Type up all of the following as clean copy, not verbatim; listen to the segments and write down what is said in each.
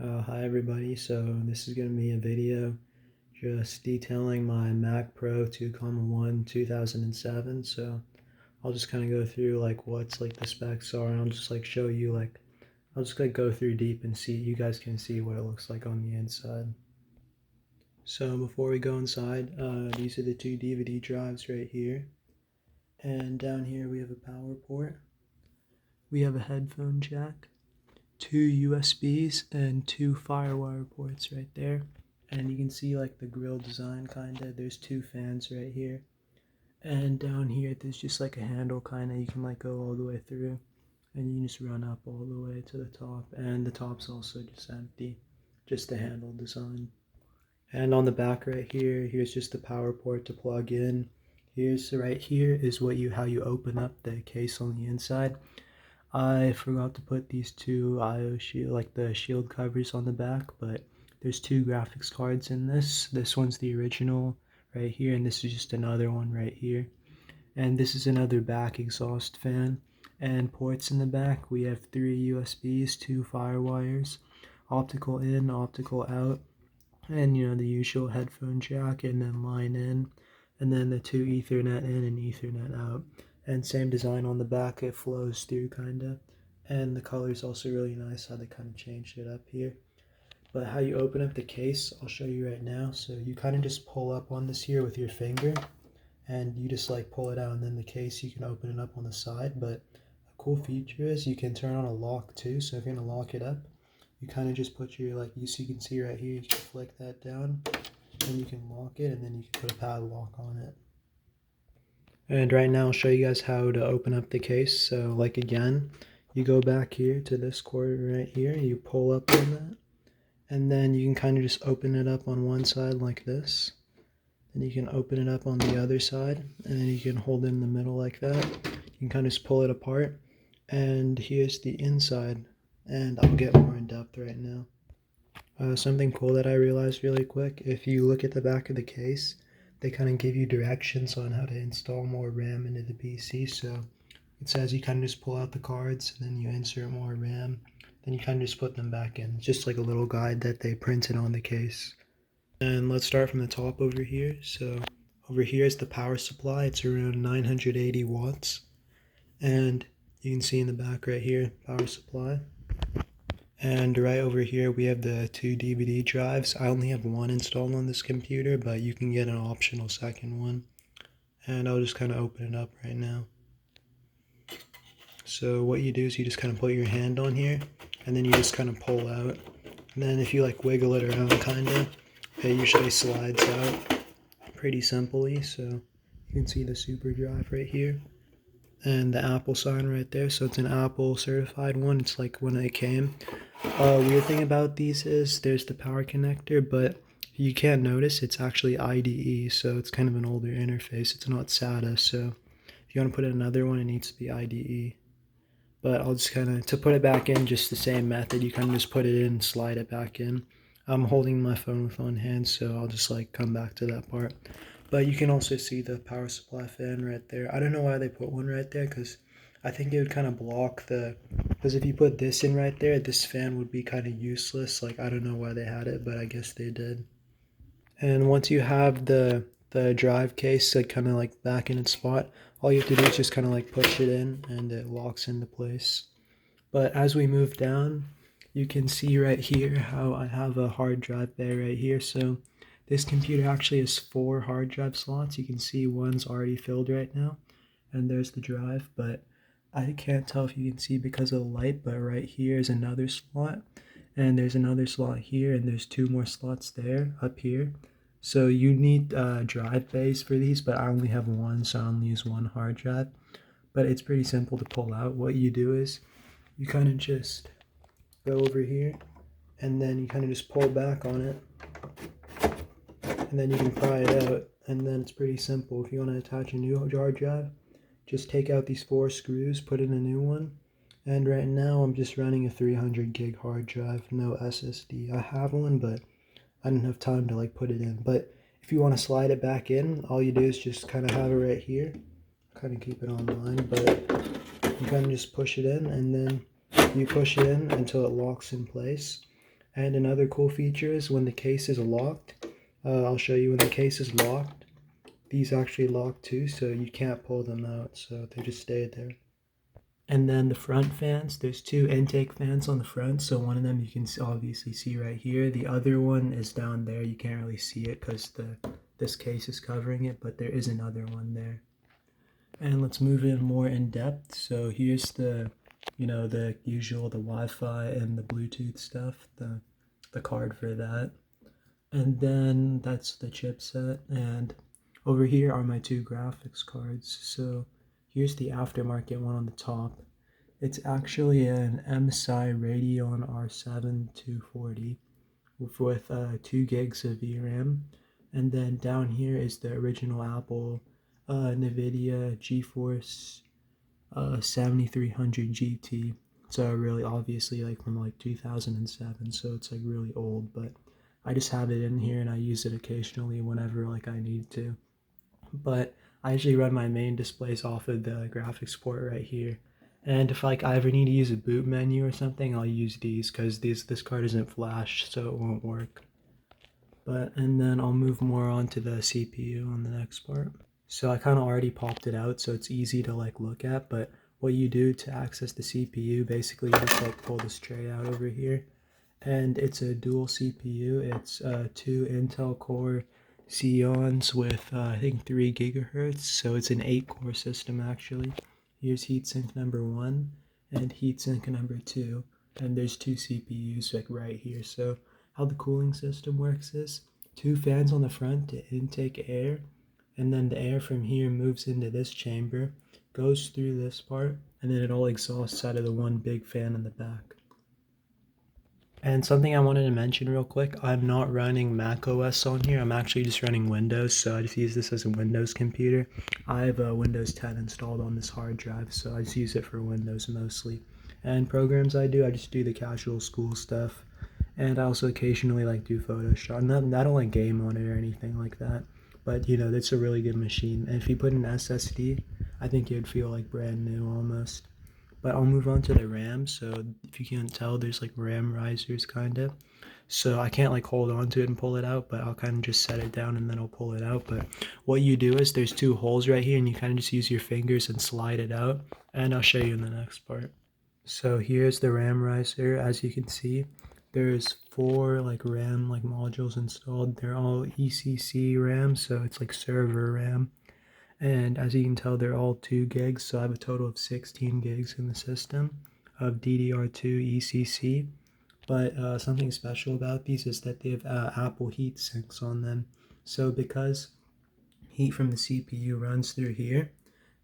Hi everybody, so this is going to be a video just detailing my Mac Pro 2,1 2007. So I'll just kind of go through like what's like the specs are, and I'll just like show you like I'll just like go through deep and see, you guys can see what it looks like on the inside. So before we go inside, these are the two DVD drives right here, and down here we have a power port, we have a headphone jack, two USBs, and two Firewire ports right there. And you can see like the grill design kinda. There's two fans right here. And down here there's just like a handle kinda. You can like go all the way through. And you can just run up all the way to the top. And the top's also just empty. Just the handle design. And on the back right here, here's just the power port to plug in. Here's right here is how you open up the case on the inside. I forgot to put these two IO shield, like the shield covers on the back, but there's two graphics cards in this. This one's the original right here, and this is just another one right here. And this is another back exhaust fan. And ports in the back, we have three USBs, two firewires, optical in, optical out, and the usual headphone jack, and then line in, and then the two Ethernet in and Ethernet out. And same design on the back, it flows through kinda. And the color is also really nice how they kind of changed it up here. But how you open up the case, I'll show you right now. So you kind of just pull up on this here with your finger, and you just like pull it out, and then the case you can open it up on the side. But a cool feature is you can turn on a lock too. So if you're gonna lock it up, you kind of just put your, like, you can see right here, you can flick that down and you can lock it, and then you can put a padlock on it. And right now I'll show you guys how to open up the case. So like again, you go back here to this cord right here, you pull up on that, and then you can kind of just open it up on one side like this. Then you can open it up on the other side, and then you can hold it in the middle like that. You can kind of just pull it apart, and here's the inside, and I'll get more in depth right now. Something cool that I realized really quick, if you look at the back of the case, they kind of give you directions on how to install more RAM into the PC. So it says you kind of just pull out the cards, and then you insert more RAM, then you kind of just put them back in. It's just like a little guide that they printed on the case. And let's start from the top over here. So over here is the power supply. It's around 980 watts. And you can see in the back right here, power supply. And right over here we have the two DVD drives. I only have one installed on this computer, but you can get an optional second one. And I'll just kind of open it up right now. So what you do is you just kind of put your hand on here, and then you just kind of pull out. And then if you like wiggle it around kind of, it usually slides out pretty simply. So you can see the super drive right here and the Apple sign right there. So it's an Apple certified one. It's like when it came. Weird thing about these is there's the power connector, but you can't notice it's actually IDE, so it's kind of an older interface. It's not SATA, so if you want to put in another one, it needs to be IDE. But I'll just kind of, to put it back in, just the same method. You kind of just put it in, slide it back in. I'm holding my phone with one hand, so I'll just like come back to that part. But you can also see the power supply fan right there. I don't know why they put one right there, because I think it would kind of block the, because if you put this in right there, this fan would be kind of useless. Like, I don't know why they had it, but I guess they did. And once you have the drive case like kind of like back in its spot, all you have to do is just kind of like push it in, and it locks into place. But as we move down, you can see right here how I have a hard drive bay right here. So this computer actually has 4 hard drive slots. You can see one's already filled right now, and there's the drive, but I can't tell if you can see because of the light, but right here is another slot, and there's another slot here, and there's 2 more slots there up here. So you need drive bays for these, but I only have one, so I only use one hard drive. But it's pretty simple to pull out. What you do is you kind of just go over here, and then you kind of just pull back on it, and then you can pry it out, and then it's pretty simple. If you want to attach a new hard drive, just take out these 4 screws, put in a new one. And right now I'm just running a 300 gig hard drive, no SSD. I have one, but I didn't have time to like put it in. But if you want to slide it back in, all you do is just kind of have it right here. Kind of keep it on line, but you kind of just push it in, and then you push it in until it locks in place. And another cool feature is when the case is locked, I'll show you when the case is locked, these actually lock too, so you can't pull them out, so they just stay there. And then the front fans, there's two intake fans on the front, so one of them you can obviously see right here. The other one is down there. You can't really see it because this case is covering it, but there is another one there. And let's move in more in depth. So here's the, the usual, the Wi-Fi and the Bluetooth stuff, the card for that. And then that's the chipset. And over here are my two graphics cards. So here's the aftermarket one on the top. It's actually an MSI Radeon R7 240 with 2 gigs of VRAM. And then down here is the original Apple Nvidia GeForce 7300 GT. So really obviously like from like 2007, so it's like really old, but I just have it in here and I use it occasionally whenever like I need to. But I usually run my main displays off of the graphics port right here. And if like I ever need to use a boot menu or something, I'll use these because this card isn't flash, so it won't work. And then I'll move more on to the CPU on the next part. So I kind of already popped it out, so it's easy to like look at. But what you do to access the CPU, basically you just like pull this tray out over here, and it's a dual CPU. It's 2 Intel Core Xeons with I think 3 gigahertz, so it's an 8-core system actually. Here's heatsink number 1 and heatsink number 2, and there's 2 CPUs like right here. So how the cooling system works is 2 fans on the front to intake air, and then the air from here moves into this chamber, goes through this part, and then it all exhausts out of the one big fan in the back. And something I wanted to mention real quick, I'm not running Mac OS on here, I'm actually just running Windows, so I just use this as a Windows computer. I have a Windows 10 installed on this hard drive, so I just use it for Windows mostly. And programs I just do the casual school stuff, and I also occasionally like do Photoshop. I don't like game on it or anything like that, but it's a really good machine. And if you put an SSD, I think it would feel like brand new almost. But I'll move on to the RAM. So if you can't tell, there's like RAM risers kind of. So I can't like hold on to it and pull it out, but I'll kind of just set it down and then I'll pull it out. But what you do is there's 2 holes right here and you kind of just use your fingers and slide it out. And I'll show you in the next part. So here's the RAM riser. As you can see, there's 4 like RAM like modules installed. They're all ECC RAM, so it's like server RAM. And as you can tell, they're all 2 gigs, so I have a total of 16 gigs in the system of DDR2 ECC. But something special about these is that they have Apple heat sinks on them. So because heat from the CPU runs through here,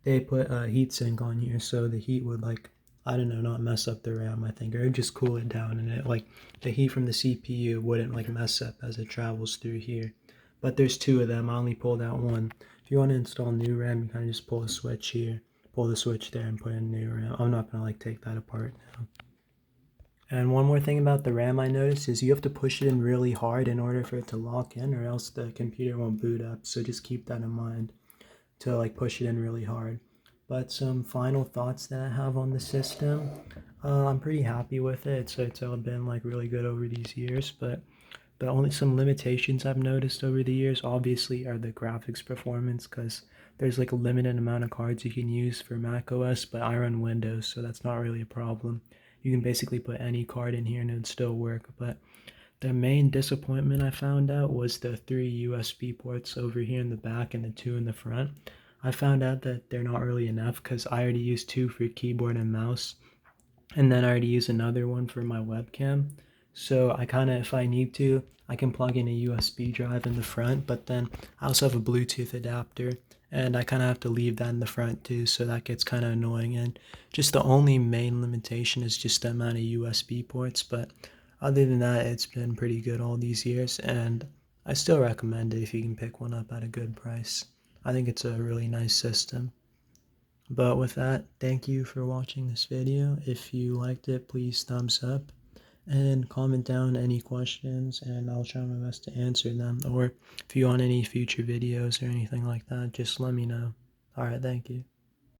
they put a heat sink on here, so the heat would like, I don't know, not mess up the RAM, I think, or it'd just cool it down, and it like the heat from the CPU wouldn't like mess up as it travels through here. But there's 2 of them. I only pulled out one. If you want to install new RAM, you kind of just pull a switch here, pull the switch there, and put in new RAM. I'm not gonna like take that apart now. And one more thing about the RAM I noticed is you have to push it in really hard in order for it to lock in, or else the computer won't boot up. So just keep that in mind to like push it in really hard. But some final thoughts that I have on the system, I'm pretty happy with it. It's all been like really good over these years, but the only some limitations I've noticed over the years obviously are the graphics performance, because there's like a limited amount of cards you can use for Mac OS, but I run Windows, so that's not really a problem. You can basically put any card in here and it would still work. But the main disappointment I found out was the 3 USB ports over here in the back and the 2 in the front. I found out that they're not really enough because I already used 2 for keyboard and mouse, and then I already use another one for my webcam. So I kind of, if I need to, I can plug in a USB drive in the front, but then I also have a Bluetooth adapter, and I kind of have to leave that in the front too, so that gets kind of annoying. And just the only main limitation is just the amount of USB ports, but other than that, it's been pretty good all these years, and I still recommend it if you can pick one up at a good price. I think it's a really nice system. But with that, thank you for watching this video. If you liked it, please thumbs up and comment down any questions and I'll try my best to answer them. Or if you want any future videos or anything like that, just let me know. Alright, thank you.